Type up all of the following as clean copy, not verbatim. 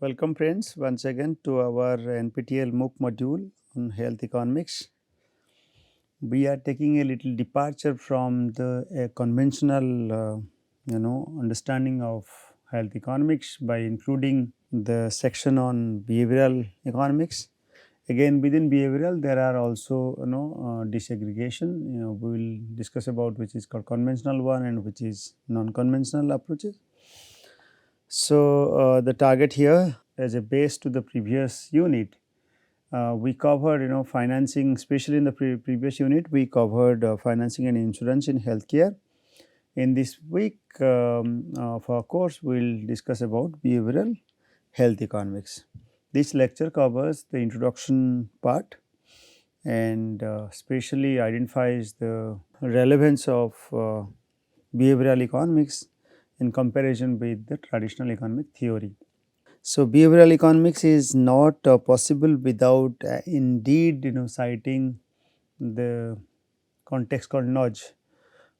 Welcome friends once again to our NPTEL MOOC module on health economics. We are taking a little departure from the conventional understanding of health economics by including the section on behavioral economics. Again, within behavioral there are also desegregation. We will discuss about which is called conventional one and which is non-conventional approaches. So, the target here as a base to the previous unit, we covered financing, especially in the previous unit we covered financing and insurance in healthcare. In this week of our course we will discuss about behavioral health economics. This lecture covers the introduction part and especially identifies the relevance of behavioral economics in comparison with the traditional economic theory. So, behavioral economics is not possible without indeed citing the context called nudge,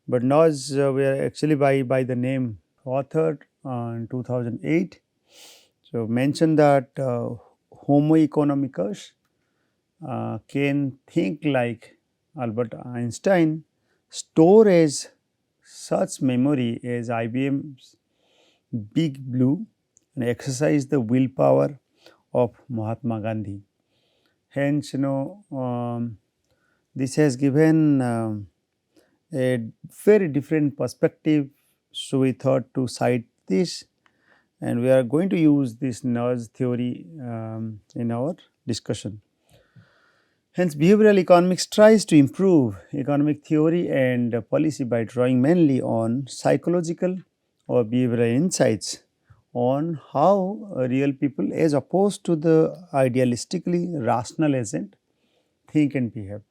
but nudge we are actually by the name authored in 2008. So, mentioned that Homo economicus can think like Albert Einstein, store as such memory as IBM's Big Blue, and exercise the willpower of Mahatma Gandhi. Hence, this has given a very different perspective. So, we thought to cite this, and we are going to use this nudge theory in our discussion. Hence, behavioral economics tries to improve economic theory and policy by drawing mainly on psychological or behavioral insights on how real people as opposed to the idealistically rational agent think and behave.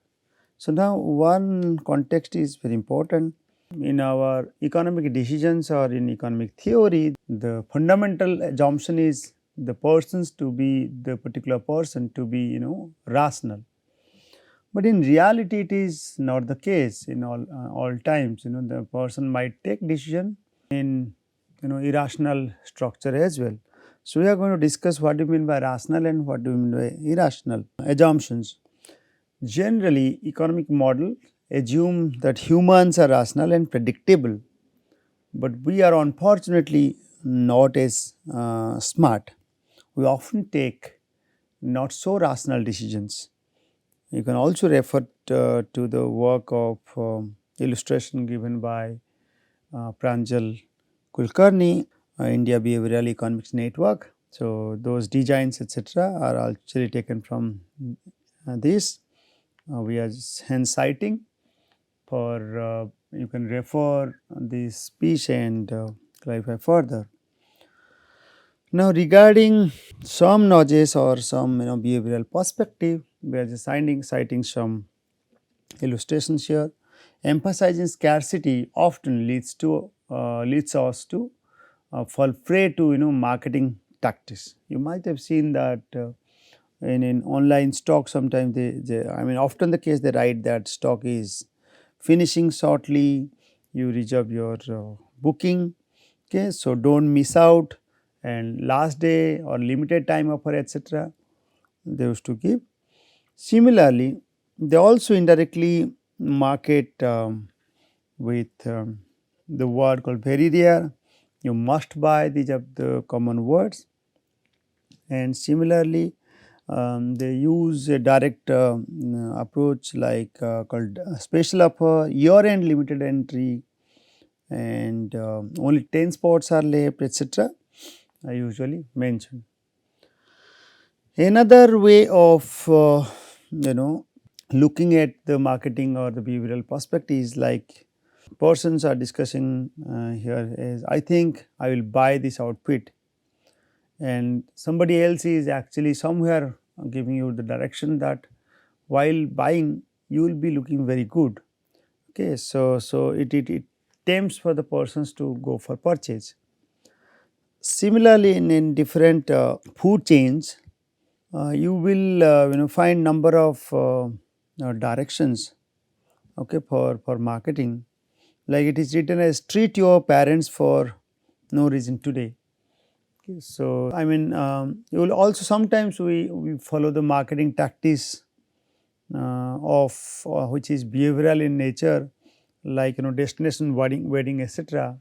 So, now one context is very important. In our economic decisions or in economic theory, the fundamental assumption is the persons to be the particular person to be rational. But in reality it is not the case in all times. The person might take decision in irrational structure as well. So, we are going to discuss what do you mean by rational and what do you mean by irrational assumptions. Generally, economic model assume that humans are rational and predictable, but we are unfortunately not as smart. We often take not so rational decisions. You can also refer to the work of illustration given by Pranjal Kulkarni, India Behavioral Economics Network. So, those designs etc. are actually taken from this. We are hence citing for you can refer this speech and clarify further. Now, regarding some nudges or some behavioral perspective, we are just citing some illustrations here. Emphasizing scarcity often leads us to fall prey to marketing tactics. You might have seen that in online stock sometimes often the case they write that stock is finishing shortly, you reserve your booking. Okay, so don't miss out, and last day or limited time offer etc. they used to give. Similarly, they also indirectly market with the word called very rare, you must buy, these are the common words. And similarly, they use a direct approach like called special offer, year end limited entry, and only 10 spots are left etc. I usually mention. Another way of looking at the marketing or the behavioral perspective is like persons are discussing here is I think I will buy this outfit, and somebody else is actually somewhere giving you the direction that while buying you will be looking very good. Okay, so it tempts for the persons to go for purchase. Similarly, in different food chains, you will find number of directions okay for marketing, like it is written as treat your parents for no reason today. Okay, so I mean, you will also sometimes we follow the marketing tactics of which is behavioral in nature, like destination wedding etc.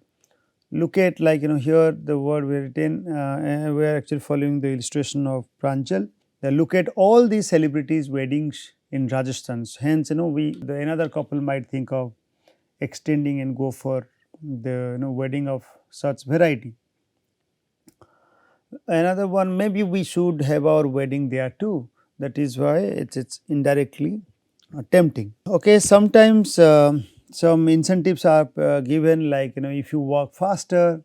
Look at, like here the word we written, we are actually following the illustration of Pranjal. Look at all these celebrities weddings in Rajasthan. So hence another couple might think of extending and go for the wedding of such variety. Another one, maybe we should have our wedding there too. That is why it's indirectly tempting. Okay, sometimes some incentives are given, like if you walk faster,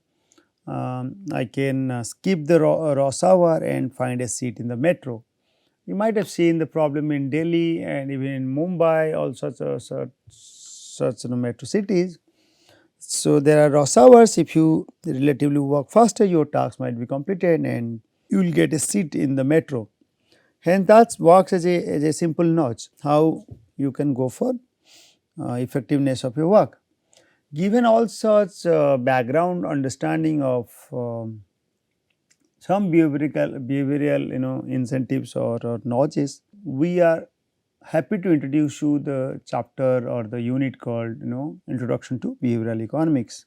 I can skip the rush hour and find a seat in the metro. You might have seen the problem in Delhi and even in Mumbai, all such metro cities. So there are rush hours. If you relatively walk faster, your task might be completed and you will get a seat in the metro. Hence, that works as a simple nudge how you can go for effectiveness of your work. Given all such background understanding of some behavioral incentives or nudges, we are happy to introduce you the chapter or the unit called Introduction to Behavioral Economics.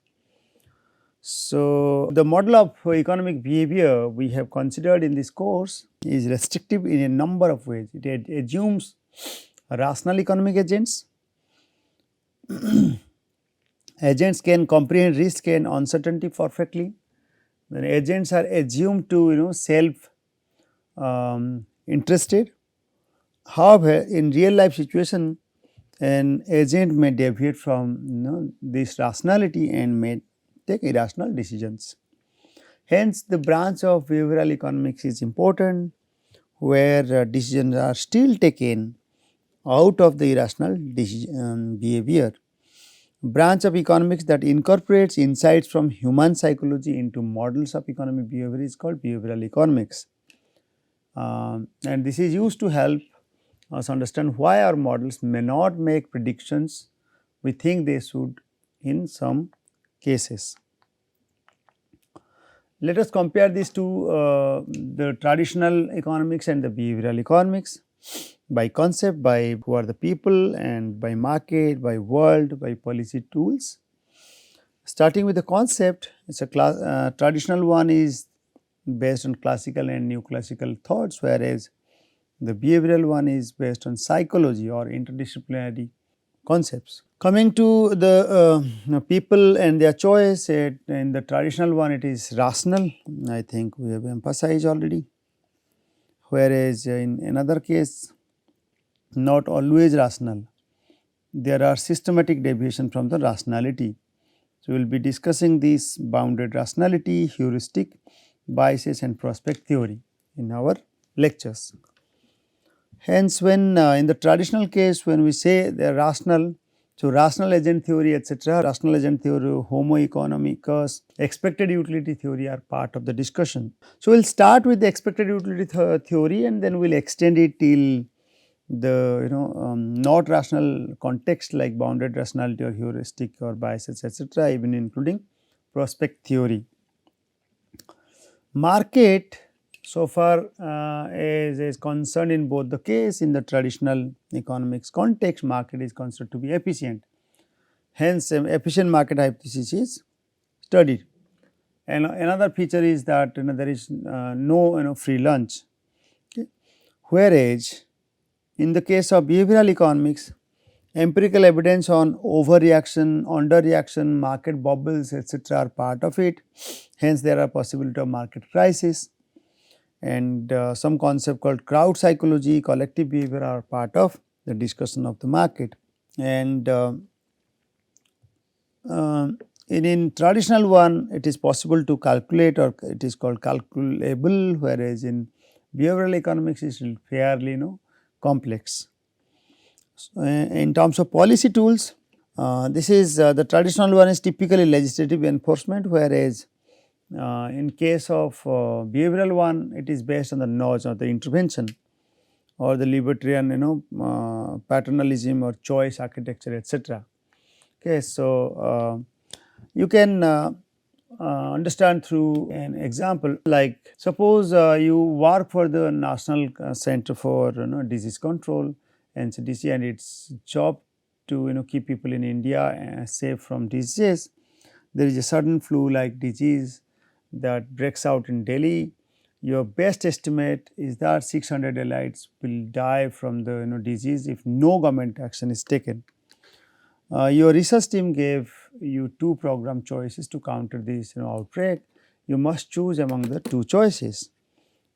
So, the model of economic behavior we have considered in this course is restrictive in a number of ways. It assumes rational economic agents. Agents can comprehend risk and uncertainty perfectly. When agents are assumed to self interested. However, in real life situation, an agent may deviate from this rationality and may take irrational decisions. Hence, the branch of behavioral economics is important, where decisions are still taken out of the irrational behavior. Branch of economics that incorporates insights from human psychology into models of economic behavior is called behavioral economics. And this is used to help us understand why our models may not make predictions we think they should in some cases. Let us compare these two, the traditional economics and the behavioral economics, by concept, by who are the people, and by market, by world, by policy tools. Starting with the concept, it's a traditional one is based on classical and neoclassical thoughts, whereas the behavioral one is based on psychology or interdisciplinary concepts. Coming to the people and their choice, in the traditional one it is rational, I think we have emphasized already, whereas in another case not always rational. There are systematic deviation from the rationality. So, we will be discussing this bounded rationality, heuristic, biases and prospect theory in our lectures. Hence, when in the traditional case, when we say they are rational, so rational agent theory etc., rational agent theory, Homo economicus, expected utility theory are part of the discussion. So, we will start with the expected utility theory and then we will extend it till the not rational context like bounded rationality or heuristic or biases etc., even including prospect theory. Market so far is concerned in both the case. In the traditional economics context, market is considered to be efficient. Hence, efficient market hypothesis is studied. And another feature is that there is no free lunch. Okay. Whereas, in the case of behavioral economics, empirical evidence on overreaction, underreaction, market bubbles etc. are part of it. Hence, there are possibility of market crisis, and some concept called crowd psychology, collective behavior are part of the discussion of the market. And in traditional one, it is possible to calculate, or it is called calculable, whereas in behavioral economics it is fairly complex. So, in terms of policy tools, this is the traditional one is typically legislative enforcement, whereas in case of behavioral one, it is based on the nudge or the intervention or the libertarian paternalism or choice architecture etc. Okay, so you can understand through an example. Like suppose you work for the National Center for Disease Control, NCDC, and its job to keep people in India safe from diseases. There is a sudden flu-like disease that breaks out in Delhi. Your best estimate is that 600 elites will die from the disease if no government action is taken. Your research team gave you two program choices to counter this outbreak. You must choose among the two choices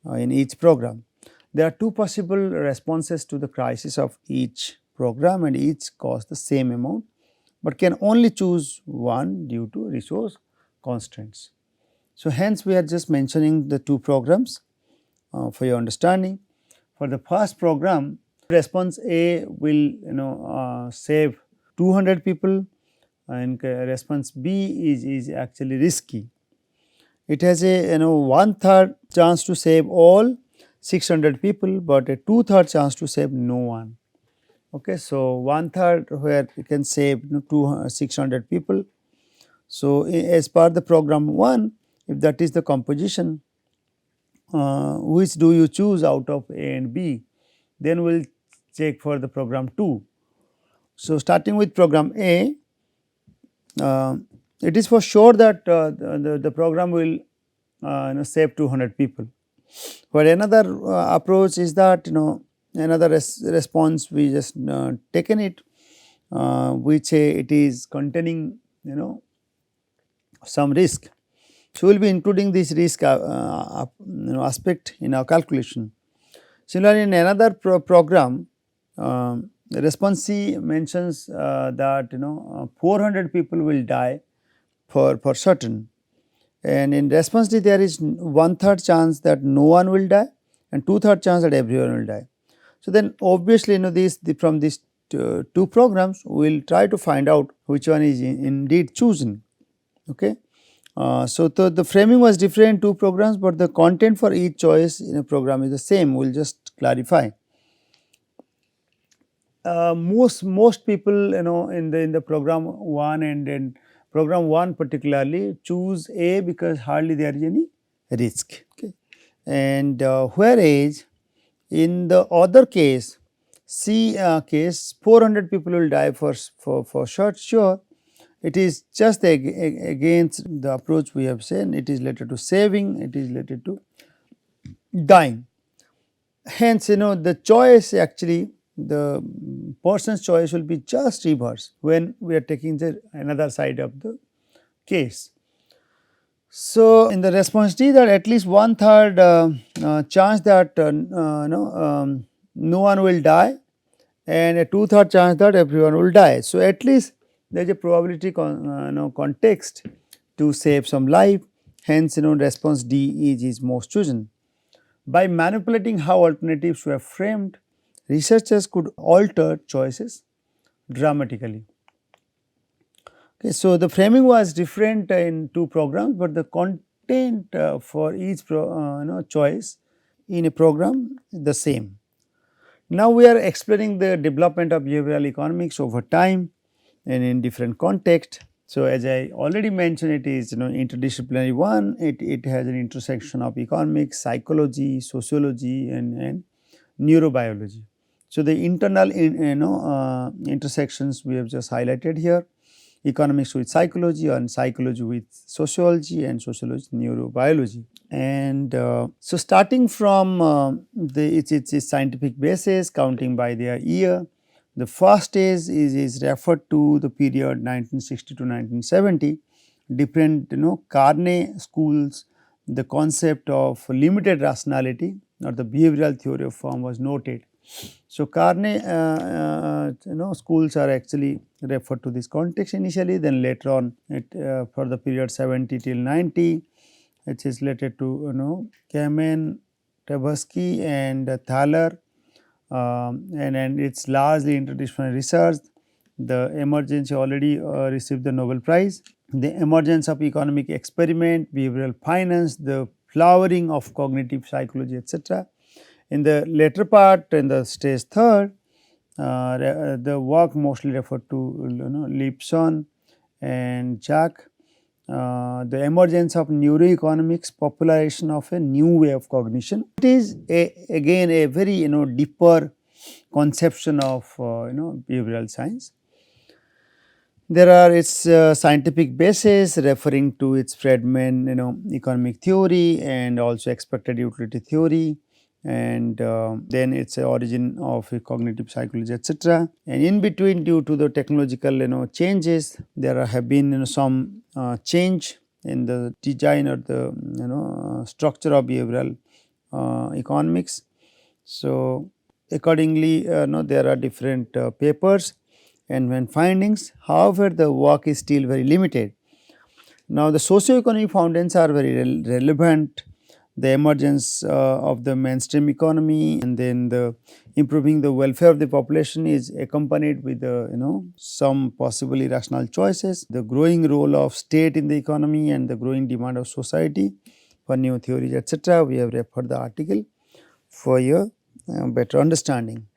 in each program. There are two possible responses to the crisis of each program, and each cost the same amount, but can only choose one due to resource constraints. So, hence we are just mentioning the two programs for your understanding. For the first program, response A will save 200 people, and response B is actually risky. It has a one-third chance to save all 600 people, but a two-third chance to save no one. Okay, so one-third where you can save 600 people. So, as per the program 1, if that is the composition, which do you choose out of A and B? Then we will check for the program 2. So, starting with program A, it is for sure that the program will save 200 people. But another approach is that another response we just taken it, which it is containing some risk. So, we will be including this risk aspect in our calculation. Similarly, in another program, response C mentions that 400 people will die for certain, and in response D there is one-third chance that no one will die and two-third chance that everyone will die. So, then obviously from these two programs we will try to find out which one is indeed chosen. Okay. So, the framing was different in two programs, but the content for each choice in a program is the same. We will just clarify. Most people in the program 1 and in program 1 particularly choose A because hardly there is any risk. Okay. And whereas in the other case, C case, 400 people will die for sure. It is just against the approach we have said. It is related to saving, it is related to dying. Hence, the choice actually, the person's choice will be just reverse when we are taking the another side of the case. So, in the response D, that at least one-third chance that no one will die, and a two-third chance that everyone will die. So, at least there is a probability context to save some life. Hence, response D is most chosen. By manipulating how alternatives were framed, researchers could alter choices dramatically. Okay, so, the framing was different in two programs, but the content for each choice in a program is the same. Now, we are exploring the development of behavioral economics over time and in different contexts. So, as I already mentioned, it is interdisciplinary one. It has an intersection of economics, psychology, sociology, and neurobiology. So, the internal intersections we have just highlighted here: economics with psychology, and psychology with sociology, and sociology neurobiology. And so, starting from its scientific basis, counting by their year, the first stage is referred to the period 1960 to 1970. Different Carney schools, the concept of limited rationality or the behavioral theory of form was noted. So, Carney schools are actually referred to this context initially, then later on it for the period 70 till 90, which is related to Kamen, Tversky and Thaler, and it is largely interdisciplinary research. The emergence already received the Nobel Prize. The emergence of economic experiment, behavioral finance, the flowering of cognitive psychology, etc. In the later part, in the stage third, the work mostly referred to Lipson and Jack, the emergence of neuroeconomics, popularization of a new way of cognition. It is again a very deeper conception of behavioral science. There are its scientific basis referring to its Friedman economic theory and also expected utility theory, and then its origin of cognitive psychology, etc. And in between, due to the technological changes, there have been some change in the design or the structure of behavioral economics. So accordingly, there are different papers and when findings. However, the work is still very limited. Now, the socio-economic foundations are very relevant. The emergence of the mainstream economy and then the improving the welfare of the population is accompanied with the some possibly rational choices. The growing role of state in the economy and the growing demand of society for new theories, etc. We have referred the article for your better understanding.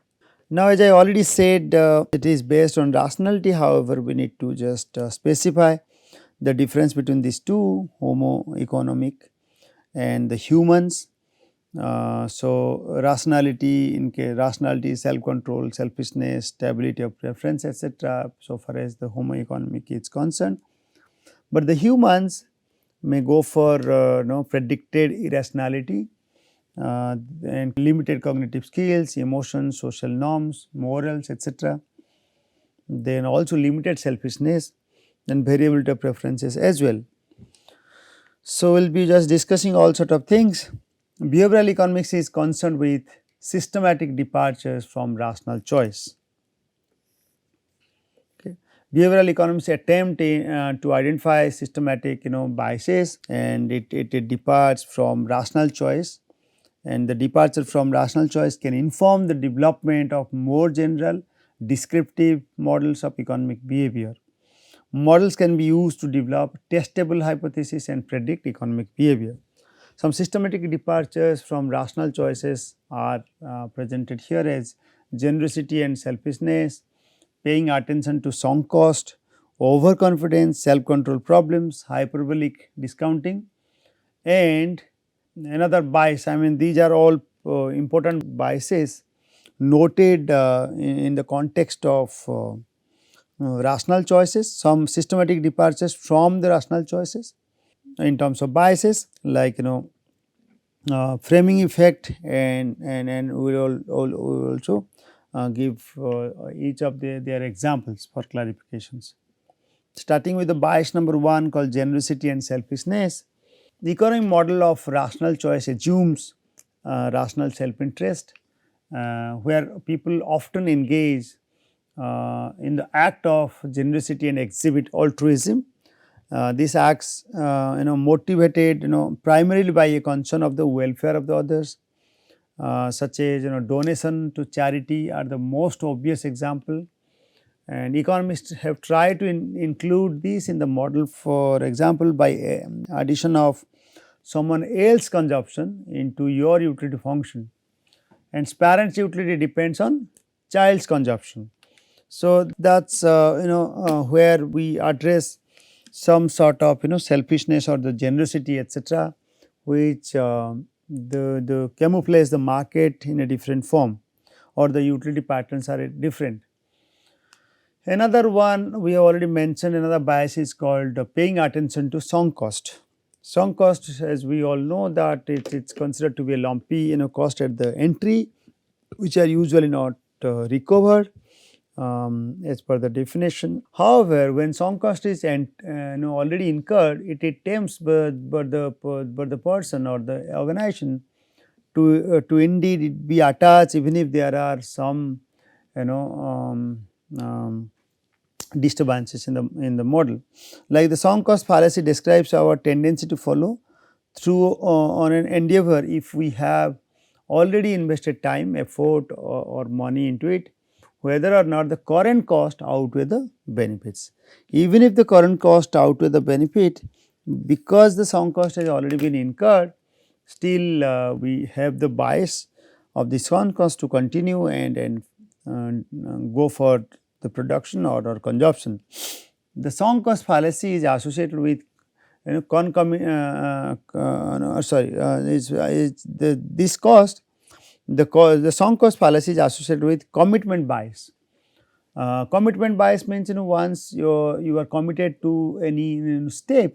Now, as I already said, it is based on rationality. However, we need to just specify the difference between these two, Homo economic and the humans. So, rationality rationality, self control, selfishness, stability of preference, etc. So far as the Homo economic is concerned, but the humans may go for predicted irrationality and limited cognitive skills, emotions, social norms, morals, etc. Then also limited selfishness and variability of preferences as well. So, we will be just discussing all sort of things. Behavioral economics is concerned with systematic departures from rational choice. Okay. Behavioral economics attempt to identify systematic biases, and it departs from rational choice, and the departure from rational choice can inform the development of more general descriptive models of economic behavior. Models can be used to develop testable hypotheses and predict economic behavior. Some systematic departures from rational choices are presented here as generosity and selfishness, paying attention to sunk cost, overconfidence, self-control problems, hyperbolic discounting, and another bias. I mean, these are all important biases noted in the context of rational choices. Some systematic departures from the rational choices in terms of biases, like framing effect, and we will also give each of their examples for clarifications. Starting with the bias number 1 called generosity and selfishness. The economic model of rational choice assumes rational self-interest, where people often engage in the act of generosity and exhibit altruism. These acts motivated primarily by a concern of the welfare of the others, such as donation to charity are the most obvious example, and economists have tried to include these in the model, for example by addition of someone else's consumption into your utility function, and parents utility depends on child's consumption. So that's where we address some sort of selfishness or the generosity, etc., which the camouflage the market in a different form, or the utility patterns are different. Another one we have already mentioned, another bias is called paying attention to sunk cost. Sunk cost, as we all know, that it's considered to be a lumpy cost at the entry, which are usually not recovered as per the definition. However, when sunk cost is already incurred, it tempts but the person or the organization to indeed be attached, even if there are some you know disturbances in the model. Like the sunk cost fallacy describes our tendency to follow through on an endeavor if we have already invested time, effort, or money into it, whether or not the current cost outweigh the benefits. Even if the current cost outweigh the benefit, because the sunk cost has already been incurred, still we have the bias of the sunk cost to continue and go for the production or consumption. The sunk cost fallacy is associated with no, sorry, is this cost the sunk cost fallacy is associated with commitment bias. Commitment bias means once you are committed to any step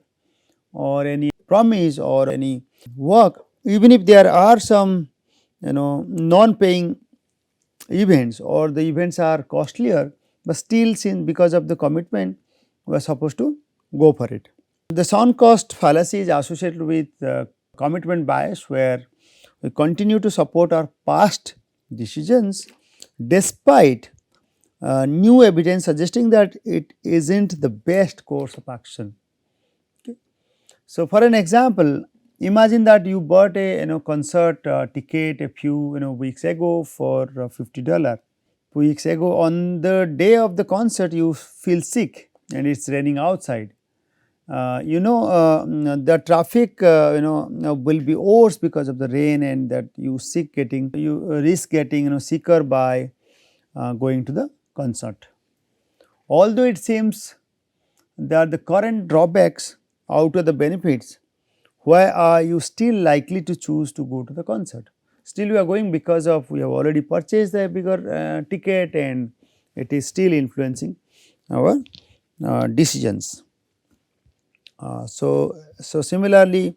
or any promise or any work, even if there are some non-paying events or the events are costlier, but still since because of the commitment we are supposed to go for it. The sunk cost fallacy is associated with commitment bias, where we continue to support our past decisions despite new evidence suggesting that it isn't the best course of action. Okay. So, for an example, imagine that you bought a concert ticket a few weeks ago for $50. Weeks ago, on the day of the concert, you feel sick and it's raining outside. The traffic will be worse because of the rain, and that you risk getting sicker by going to the concert. Although it seems that the current drawbacks outweigh the benefits, why are you still likely to choose to go to the concert? Still we are going because of we have already purchased a bigger ticket, and it is still influencing our decisions. So similarly,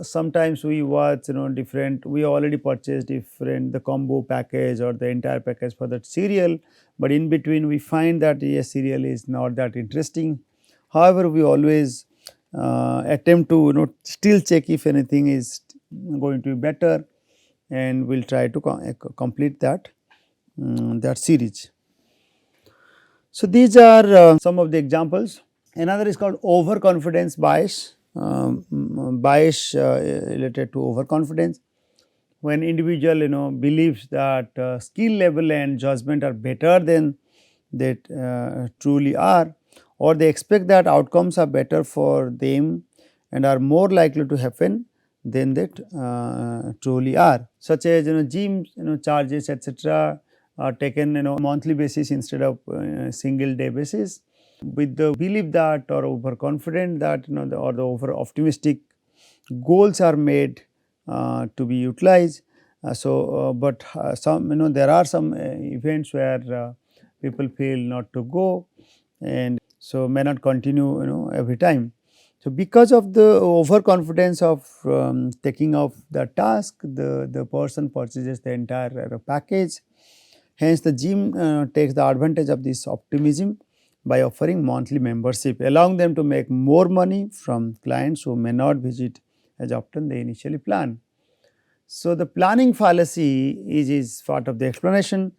sometimes we watch different, we already purchased different the combo package or the entire package for that serial, but in between we find that yes, serial is not that interesting. However, we always attempt to still check if anything is going to be better, and we will try to complete that that series. So these are some of the examples. Another is called overconfidence bias, bias related to overconfidence. When individual believes that skill level and judgment are better than they truly are, or they expect that outcomes are better for them and are more likely to happen than they truly are, such as gym charges etc. are taken monthly basis instead of single day basis, with the belief that or overconfident that or the over optimistic goals are made to be utilized. But some there are some events where people feel not to go, and so may not continue every time. So because of the overconfidence of taking off the task, the person purchases the entire package. Hence the gym takes the advantage of this optimism by offering monthly membership, allowing them to make more money from clients who may not visit as often they initially plan. So the planning fallacy is part of the explanation,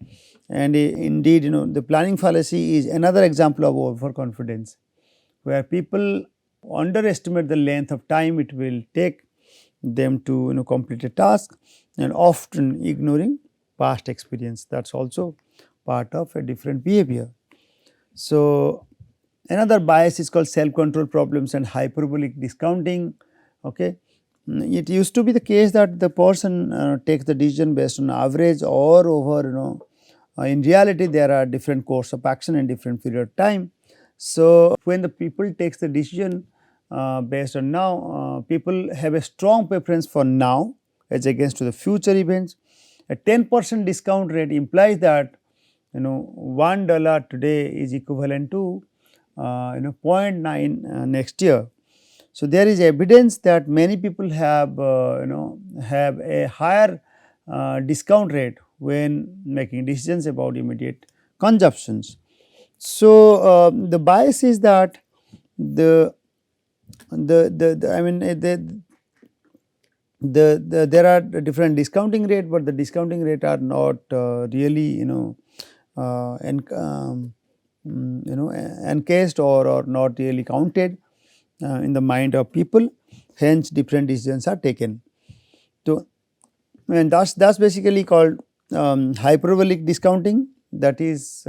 and indeed the planning fallacy is another example of overconfidence, where people underestimate the length of time it will take them to complete a task, and often ignoring past experience. That is also part of a different behavior. So another bias is called self-control problems and hyperbolic discounting. Okay. It used to be the case that the person takes the decision based on average or over in reality there are different course of action in different period of time. So when the people takes the decision based on now, people have a strong preference for now as against to the future events. A 10% discount rate implies that $1 today is equivalent to 0.9 next year. So there is evidence that many people have have a higher discount rate when making decisions about immediate consumptions. So the bias is that I mean there are different discounting rate, but the discounting rate are not really encased or not really counted in the mind of people. Hence different decisions are taken. So and that's basically called hyperbolic discounting, that is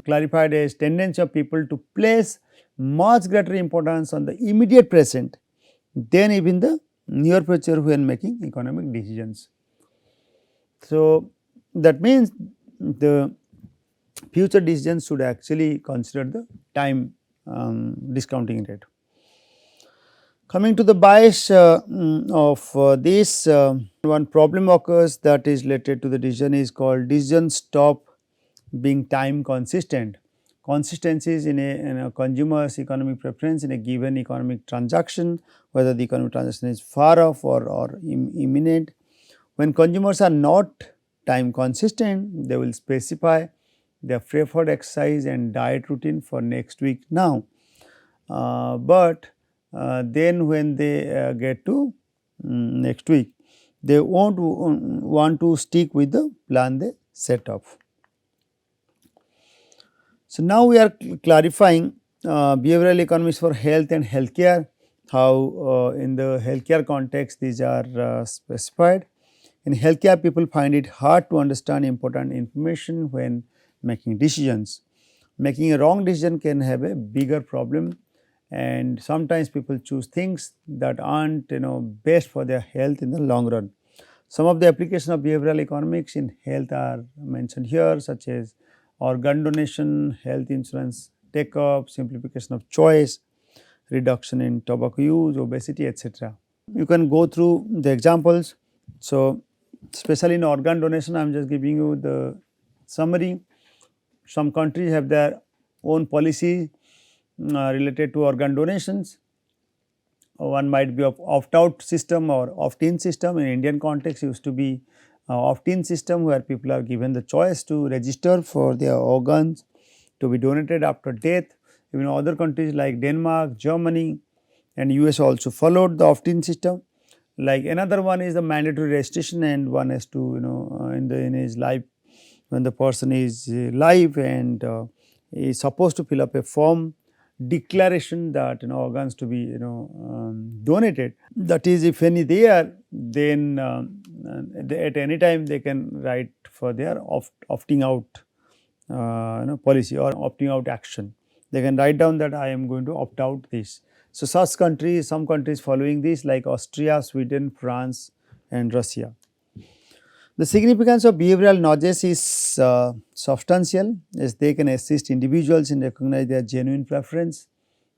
clarified as tendency of people to place much greater importance on the immediate present than even the near future when making economic decisions. So that means the future decisions should actually consider the time discounting rate. Coming to the bias of this, one problem occurs that is related to the decision is called decision stop being time consistent. Consistencies in a consumer's economic preference in a given economic transaction, whether the economic transaction is far off or imminent. When consumers are not time consistent, they will specify their preferred exercise and diet routine for next week now. But then when they get to next week, they won't want to stick with the plan they set up. So, now we are clarifying behavioral economics for health and healthcare, how in the healthcare context these are specified. In healthcare, people find it hard to understand important information when making decisions. Making a wrong decision can have a bigger problem, and sometimes people choose things that aren't best for their health in the long run. Some of the applications of behavioral economics in health are mentioned here, such as organ donation, health insurance take up, simplification of choice, reduction in tobacco use, obesity, etc. You can go through the examples. So, especially in organ donation, I am just giving you the summary. Some countries have their own policy related to organ donations. One might be of opt-out system or opt-in system. In Indian context, used to be opt-in system where people are given the choice to register for their organs to be donated after death. Even other countries like Denmark, Germany and US also followed the opt-in system. Like another one is the mandatory registration, and one has to in his life, when the person is live and is supposed to fill up a form declaration that organs to be donated. That is, if any there, then at any time they can write for their opting out policy or opting out action. They can write down that I am going to opt out this. So, such countries, some countries following this like Austria, Sweden, France and Russia. The significance of behavioral nudges is substantial, as they can assist individuals in recognizing their genuine preference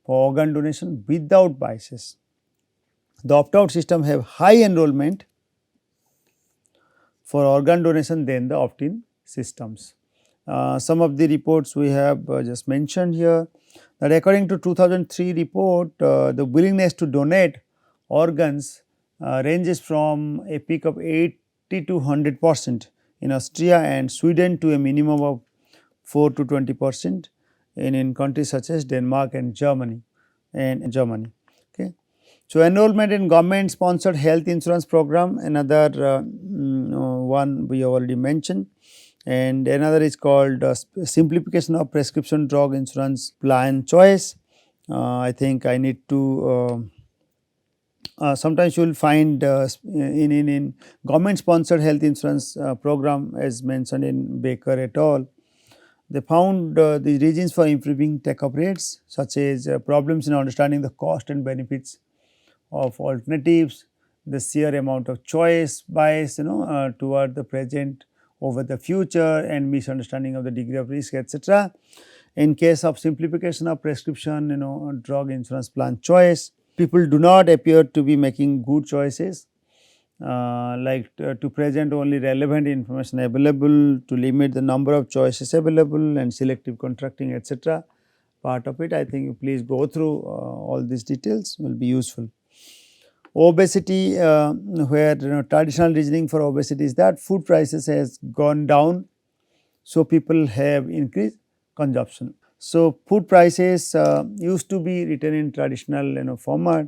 for organ donation without biases. The opt-out system have high enrollment for organ donation than the opt-in systems. Some of the reports we have just mentioned here, that according to 2003 report, the willingness to donate organs ranges from a peak of 80 to 100% in Austria and Sweden to a minimum of 4 to 20% in countries such as Denmark and Germany. Okay. So, enrollment in government sponsored health insurance program, another one we already mentioned, and another is called simplification of prescription drug insurance plan choice. I think I need to sometimes you will find in government sponsored health insurance program, as mentioned in Baker et al. They found the reasons for improving take-up rates, such as problems in understanding the cost and benefits of alternatives, the sheer amount of choice bias toward the present over the future, and misunderstanding of the degree of risk, etc. In case of simplification of prescription drug insurance plan choice, people do not appear to be making good choices, to present only relevant information available, to limit the number of choices available, and selective contracting, etc. Part of it, I think you please go through all these details, will be useful. Obesity, where traditional reasoning for obesity is that food prices has gone down, so people have increased consumption. So, food prices used to be written in traditional format.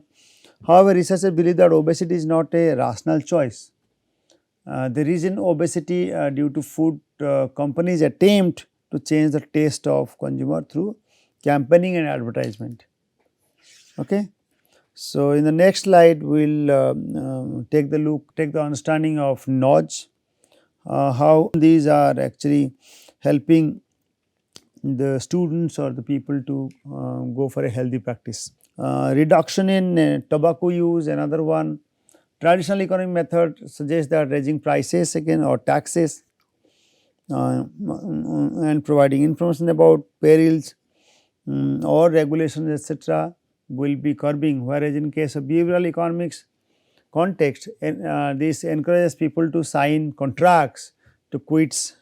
However, researchers believe that obesity is not a rational choice. The reason obesity due to food companies attempt to change the taste of consumer through campaigning and advertisement. Okay. So, in the next slide we will take the understanding of nudge, how these are actually helping the students or the people to go for a healthy practice. Reduction in tobacco use, another one. Traditional economic method suggests that raising prices again or taxes and providing information about perils or regulations, etc., will be curbing, whereas in case of behavioral economics context, this encourages people to sign contracts to quit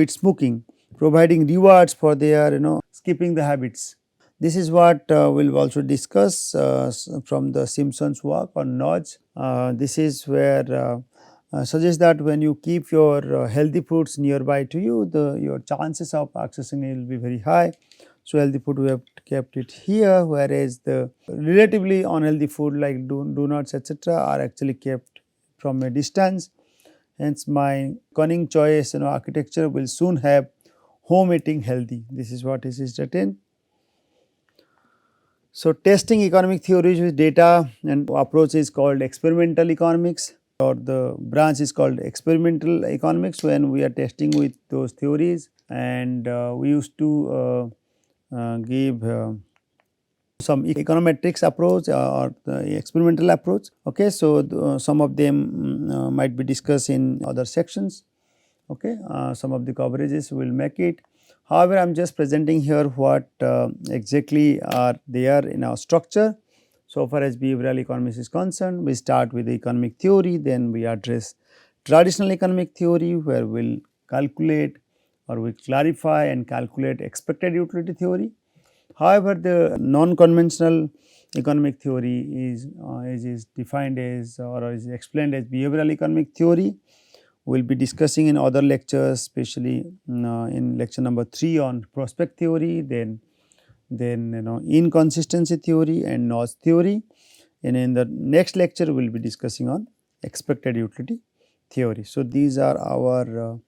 smoking, providing rewards for their skipping the habits. This is what we will also discuss from the Simpsons work on nudge. This is where suggests that when you keep your healthy foods nearby to you, your chances of accessing it will be very high. So, healthy food we have kept it here, whereas the relatively unhealthy food like donuts etc. are actually kept from a distance. Hence, my cunning choice architecture will soon have home eating healthy. This is what is written. So, testing economic theories with data and approach is called experimental economics, or the branch is called experimental economics when we are testing with those theories, and we used to give some econometrics approach or the experimental approach. Okay, so some of them might be discussed in other sections. Okay, some of the coverages will make it. However, I am just presenting here what exactly are there in our structure. So far as behavioral economics is concerned, we start with the economic theory, then we address traditional economic theory where we will calculate or we clarify and calculate expected utility theory. However, the non-conventional economic theory is defined as or is explained as behavioral economic theory. We will be discussing in other lectures, especially in lecture number 3 on prospect theory, then inconsistency theory and nudge theory, and in the next lecture we will be discussing on expected utility theory. So, these are our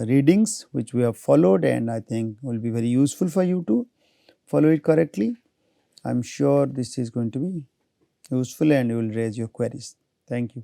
readings which we have followed, and I think will be very useful for you to follow it correctly. I am sure this is going to be useful and you will raise your queries. Thank you.